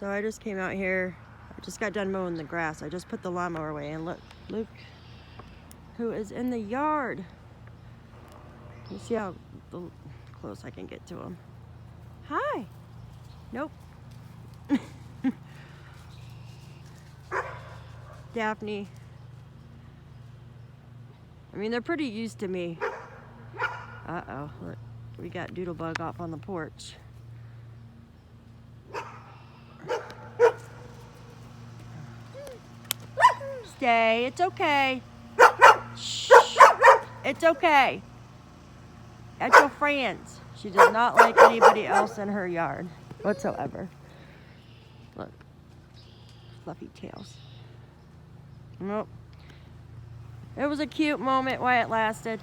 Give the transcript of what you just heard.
So I just came out here. I just got done mowing the grass. I just put the lawnmower away, and look, Luke, who is in the yard. You see how close I can get to him. Hi. Nope. Daphne. I mean, they're pretty used to me. Uh-oh, look, we got Doodlebug off on the porch. Stay, it's okay. Shh, it's okay. That's your friends. She does not like anybody else in her yard whatsoever. Look, fluffy tails. Nope. It was a cute moment while it lasted.